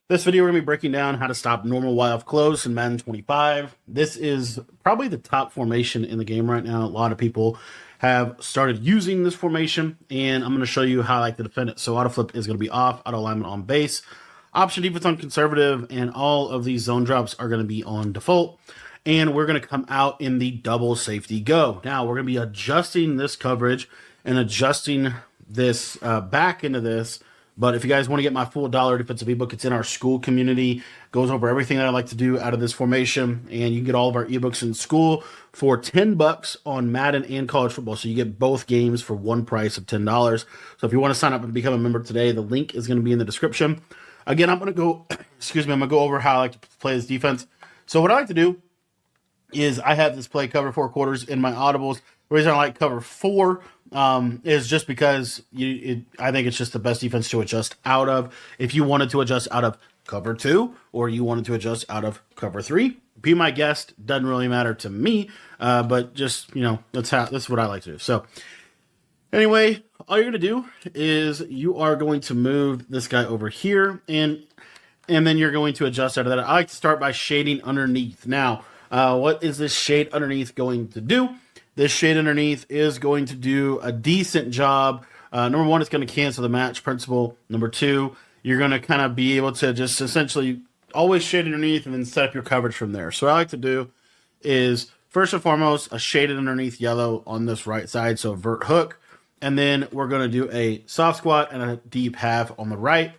This video, we're going to be breaking down how to stop normal Y-off close in Madden 25. This is probably the top formation in the game right now. A lot of people have started using this formation, and I'm going to show you how I like to defend it. So auto flip is going to be off, auto alignment on base, option defense on conservative, and all of these zone drops are going to be on default. And we're going to come out in the double safety go. Now, we're going to be adjusting this coverage and adjusting this back into this. But if you guys want to get my full dollar defensive ebook, it's in our school community. Goes over everything that I like to do out of this formation, and you can get all of our ebooks in school for $10 on Madden and college football. So you get both games for one price of $10. So if you want to sign up and become a member today, the link is going to be in the description. Again, I'm going to go, excuse me, I'm going to go over how I like to play this defense. So what I like to do is I have this play cover 4 quarters in my audibles. The reason I like cover 4 is just because I think it's just the best defense to adjust out of. If you wanted to adjust out of cover 2 or you wanted to adjust out of cover 3, be my guest. Doesn't really matter to me, but just, that's what I like to do. So anyway, all you're going to do is you are going to move this guy over here, and then you're going to adjust out of that. I like to start by shading underneath. Now, what is this shade underneath going to do? This shade underneath is going to do a decent job. Number one, it's going to cancel the match principle. Number two, you're going to kind of be able to just essentially always shade underneath and then set up your coverage from there. So what I like to do is, first and foremost, a shaded underneath yellow on this right side, so vert hook. And then we're going to do a soft squat and a deep half on the right.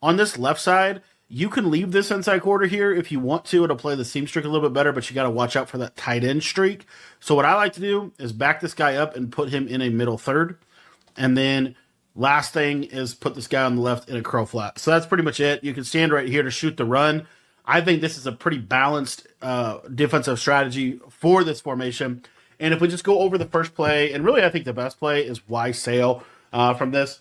On this left side, you can leave this inside quarter here if you want to. It'll play the seam streak a little bit better, but you got to watch out for that tight end streak. So what I like to do is back this guy up and put him in a middle third. And then last thing is put this guy on the left in a curl flat. So that's pretty much it. You can stand right here to shoot the run. I think this is a pretty balanced defensive strategy for this formation. And if we just go over the first play, and really I think the best play is Y sail from this.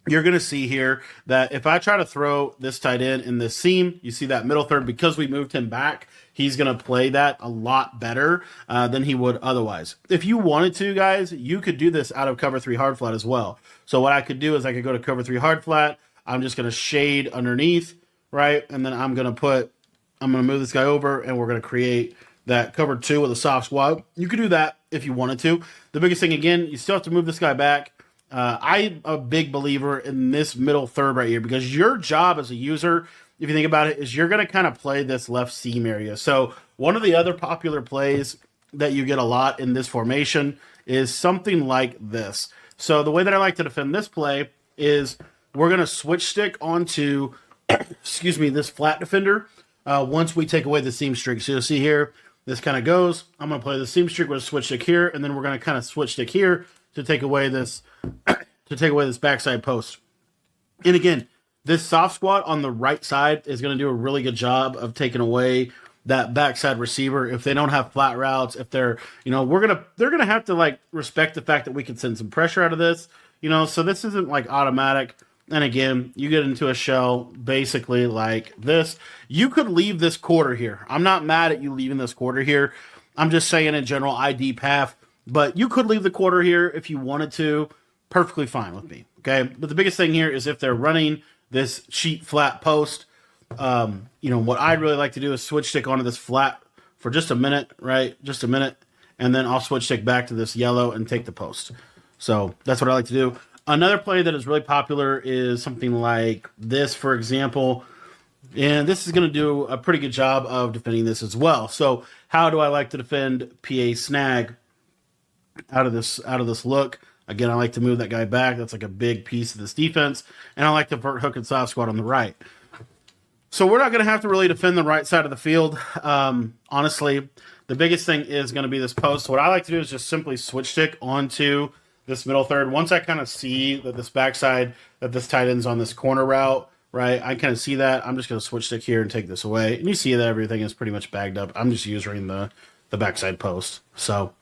You're going to see here that if I try to throw this tight end in this seam, you see that middle third, because we moved him back, he's going to play that a lot better than he would otherwise. If you wanted to, guys, you could do this out of cover 3 hard flat as well. So what I could do is I could go to cover 3 hard flat. I'm just going to shade underneath, right? And then I'm going to move this guy over, and we're going to create that cover 2 with a soft squat. You could do that if you wanted to. The biggest thing, again, you still have to move this guy back. I'm a big believer in this middle third right here, because your job as a user, if you think about it, is you're going to kind of play this left seam area. So one of the other popular plays that you get a lot in this formation is something like this. So the way that I like to defend this play is we're going to switch stick onto, excuse me, this flat defender once we take away the seam streak. So you'll see here, this kind of goes. I'm going to play the seam streak with a switch stick here, and then we're going to kind of switch stick here to take away this backside post. And again, this soft squat on the right side is going to do a really good job of taking away that backside receiver. If they don't have flat routes, if they're, they're gonna have to like respect the fact that we can send some pressure out of this, so this isn't like automatic. And again, you get into a shell basically like this. You could leave this quarter here. I'm not mad at you leaving this quarter here. I'm just saying in general, I deep half. But you could leave the quarter here if you wanted to. Perfectly fine with me, okay? But the biggest thing here is if they're running this cheap flat post, what I'd really like to do is switch stick onto this flat for just a minute, right? Just a minute. And then I'll switch stick back to this yellow and take the post. So that's what I like to do. Another play that is really popular is something like this, for example. And this is going to do a pretty good job of defending this as well. So how do I like to defend PA snag out of this look? Again, I like to move that guy back. That's like a big piece of this defense. And I like to vert hook and soft squat on the right. So we're not going to have to really defend the right side of the field. Honestly, the biggest thing is going to be this post. So what I like to do is just simply switch stick onto this middle third. Once I kind of see that this backside, that this tight end's on this corner route, right? I kind of see that. I'm just going to switch stick here and take this away. And you see that everything is pretty much bagged up. I'm just using the backside post. So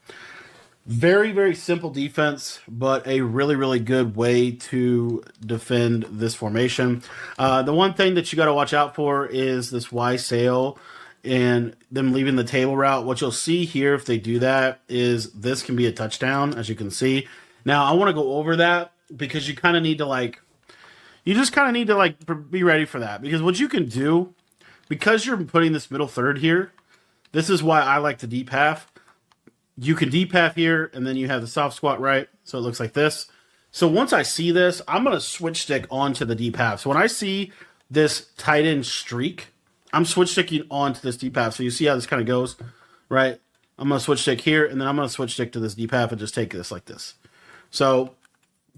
very, very simple defense, but a really, really good way to defend this formation. The one thing that you got to watch out for is this Y sail and them leaving the table route. What you'll see here if they do that is this can be a touchdown, as you can see. Now, I want to go over that because you kind of need to you just kind of need to like be ready for that, because what you can do, because you're putting this middle third here, this is why I like the deep half. You can deep half here, and then you have the soft squat right, so it looks like this. So once I see this, I'm going to switch stick onto the deep half. So when I see this tight end streak, I'm switch sticking onto this deep half. So you see how this kind of goes, right? I'm going to switch stick here, and then I'm going to switch stick to this deep half and just take this like this. So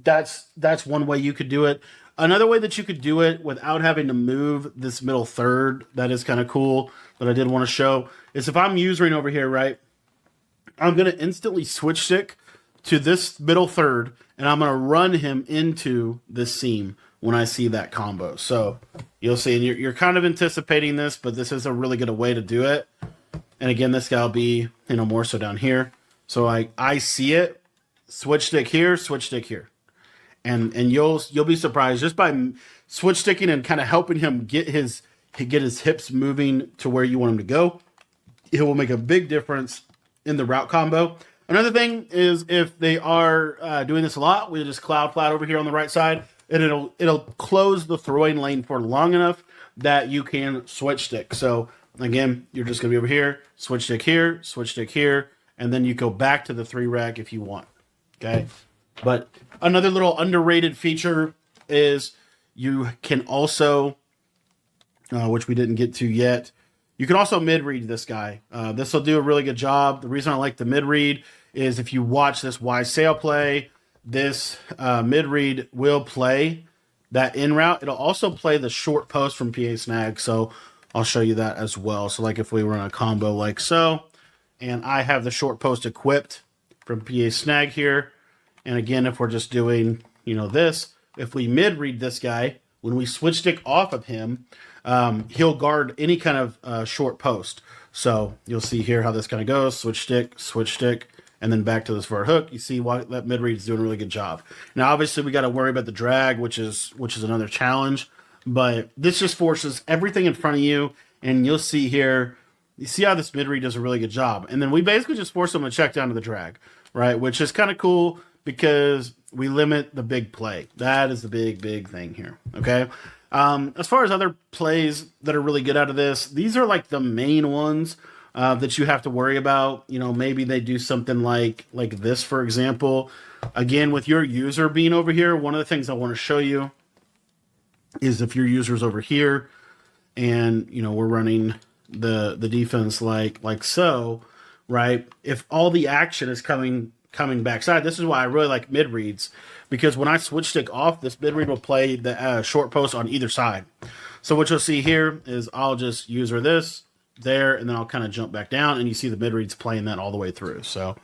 that's one way you could do it. Another way that you could do it without having to move this middle third, that is kind of cool, that I did want to show, is if I'm usering over here, right, I'm going to instantly switch stick to this middle third, and I'm going to run him into this seam when I see that combo. So you'll see, and you're kind of anticipating this, but this is a really good way to do it. And again, this guy will be, more so down here. So I see it, switch stick here, and you'll be surprised just by switch sticking and kind of helping him get his hips moving to where you want him to go. It will make a big difference in the route combo. Another thing is, if they are doing this a lot, we just cloud flat over here on the right side, and it'll close the throwing lane for long enough that you can switch stick. So again, you're just gonna be over here, switch stick here, and then you go back to the 3 rec if you want. Okay. But another little underrated feature is you can also, which we didn't get to yet, you can also mid-read this guy. This will do a really good job. The reason I like the mid-read is if you watch this wide sail play, this mid-read will play that in route. It'll also play the short post from PA snag, so I'll show you that as well. So like if we run a combo like so, and I have the short post equipped from PA snag here, and again, if we're just doing, this, if we mid-read this guy, when we switch stick off of him, he'll guard any kind of short post. So you'll see here how this kind of goes, switch stick, and then back to this for a hook. You see why that mid-read is doing a really good job. Now, obviously, we got to worry about the drag, which is another challenge, but this just forces everything in front of you, and you'll see here, you see how this mid-read does a really good job. And then we basically just force them to check down to the drag, right, which is kind of cool, because we limit the big play. That is the big thing here, okay? As far as other plays that are really good out of this, these are like the main ones that you have to worry about. Maybe they do something like this, for example. Again, with your user being over here, one of the things I want to show you is if your user's over here and, we're running the defense like so, right? If all the action is coming backside. This is why I really like mid reads, because when I switch stick off, this mid read will play the short post on either side. So what you'll see here is I'll just user this there, and then I'll kind of jump back down, and you see the mid reads playing that all the way through. So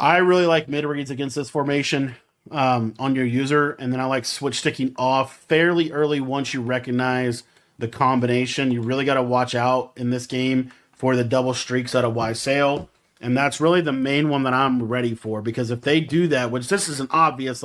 I really like mid reads against this formation on your user, and then I like switch sticking off fairly early once you recognize the combination. You really got to watch out in this game for the double streaks out of wide sail. And that's really the main one that I'm ready for, because if they do that, which this is an obvious,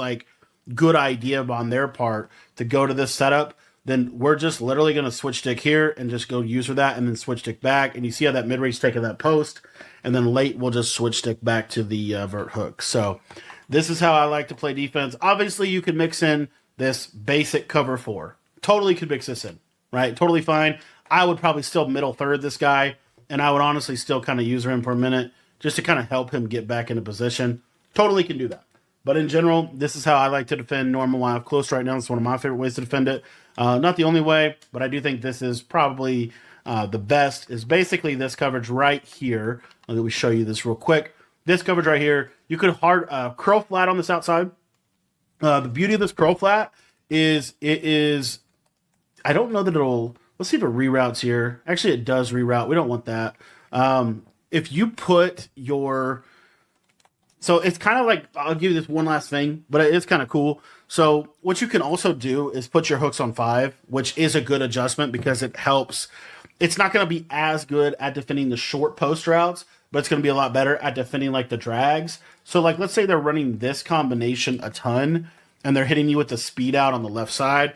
good idea on their part to go to this setup, then we're just literally going to switch stick here and just go user that and then switch stick back. And you see how that mid-range taking that post, and then late we'll just switch stick back to the vert hook. So this is how I like to play defense. Obviously, you could mix in this basic cover 4. Totally could mix this in, right? Totally fine. I would probably still middle third this guy, and I would honestly still kind of user him for a minute, just to kind of help him get back into position. Totally can do that. But in general, this is how I like to defend normal line up close right now. It's one of my favorite ways to defend it. Not the only way, but I do think this is probably the best, is basically this coverage right here. Let me show you this real quick. This coverage right here, you could hard curl flat on this outside. The beauty of this curl flat is I don't know that it'll, let's see if it reroutes here. Actually, it does reroute. We don't want that. If you put your, so it's kind of like, I'll give you this one last thing, but it is kind of cool. So what you can also do is put your hooks on 5, which is a good adjustment because it helps. It's not going to be as good at defending the short post routes, but it's going to be a lot better at defending the drags. So let's say they're running this combination a ton and they're hitting you with the speed out on the left side.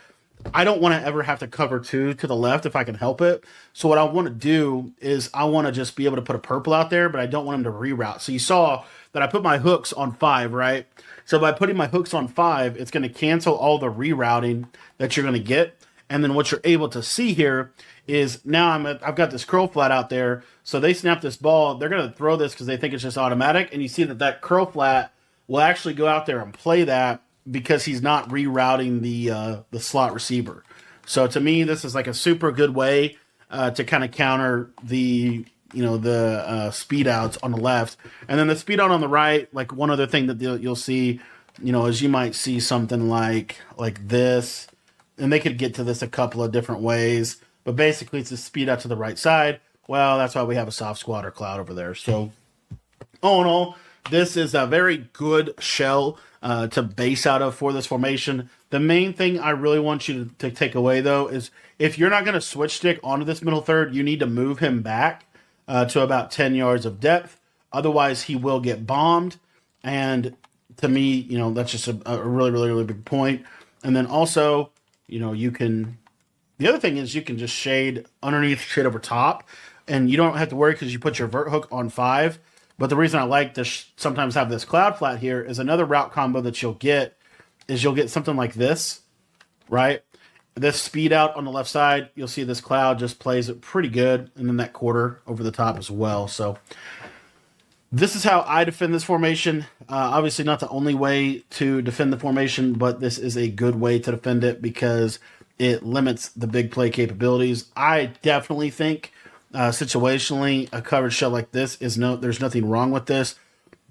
I don't want to ever have to cover 2 to the left if I can help it. So what I want to do is I want to just be able to put a purple out there, but I don't want him to reroute. So you saw that I put my hooks on 5, right? So by putting my hooks on 5, it's going to cancel all the rerouting that you're going to get. And then what you're able to see here is now I've got this curl flat out there. So they snap this ball. They're going to throw this because they think it's just automatic. And you see that that curl flat will actually go out there and play that because he's not rerouting the slot receiver. So to me, this is like a super good way to kind of counter the speed outs on the left, and then the speed out on the right. Like one other thing that you'll see, is you might see something like this, and they could get to this a couple of different ways, but basically it's a speed out to the right side. Well, that's why we have a soft squatter cloud over there. So all in all, this is a very good shell to base out of for this formation. The main thing I really want you to take away, though, is if you're not going to switch stick onto this middle third, you need to move him back to about 10 yards of depth. Otherwise, he will get bombed. And to me, that's just a really, really, really big point. And then also, you can... The other thing is you can just shade underneath, shade over top, and you don't have to worry because you put your vert hook on 5. But the reason I like to sometimes have this cloud flat here is another route combo that you'll get something like this, right? This speed out on the left side, you'll see this cloud just plays it pretty good, and then that quarter over the top as well. So this is how I defend this formation. Obviously not the only way to defend the formation, but this is a good way to defend it because it limits the big play capabilities. I definitely think situationally a coverage shell like this there's nothing wrong with this.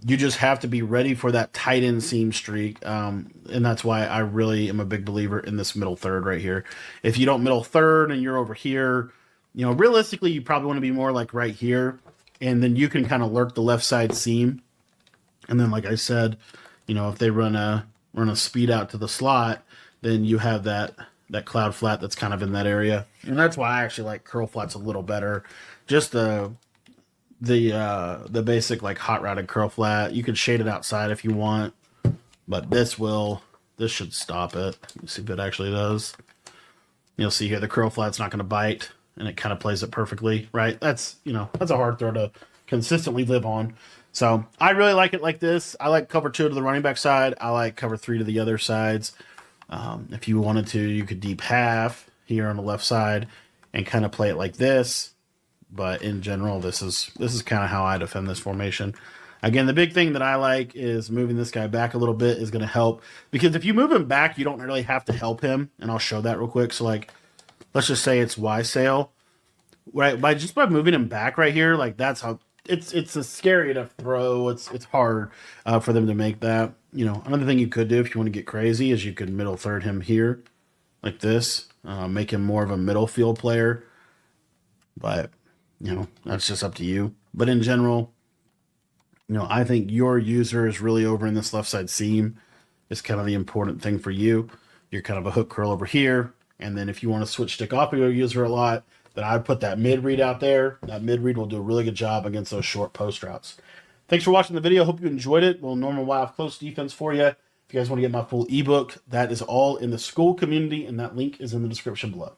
You just have to be ready for that tight end seam streak, and that's why I really am a big believer in this middle third right here. If you don't middle third and you're over here, realistically you probably want to be more like right here, and then you can kind of lurk the left side seam. And then, like I said, if they run a speed out to the slot, then you have that cloud flat that's kind of in that area. And that's why I actually like curl flats a little better. Just the basic like hot routed curl flat. You can shade it outside if you want, but this should stop it. Let's see if it actually does. You'll see here the curl flat's not going to bite, and it kind of plays it perfectly, right? That's a hard throw to consistently live on. So I really like it like this. I like cover 2 to the running back side. I like cover 3 to the other sides. If you wanted to, you could deep half here on the left side and kind of play it like this. But in general, this is kind of how I defend this formation. Again, the big thing that I like is moving this guy back a little bit is going to help. Because if you move him back, you don't really have to help him. And I'll show that real quick. So, let's just say it's Y sail. Right? By moving him back right here, that's how... It's a scary enough throw. It's hard for them to make that. Another thing you could do if you want to get crazy is you could middle third him here, like this. Make him more of a middle field player. But, that's just up to you. But in general, I think your user is really over in this left side seam. It's kind of the important thing for you. You're kind of a hook curl over here. And then if you want to switch stick off of your user a lot, then I'd put that mid read out there. That mid read will do a really good job against those short post routes. Thanks for watching the video. Hope you enjoyed it. Well, normal wild close defense for you. If you guys want to get my full ebook, that is all in the school community, and that link is in the description below.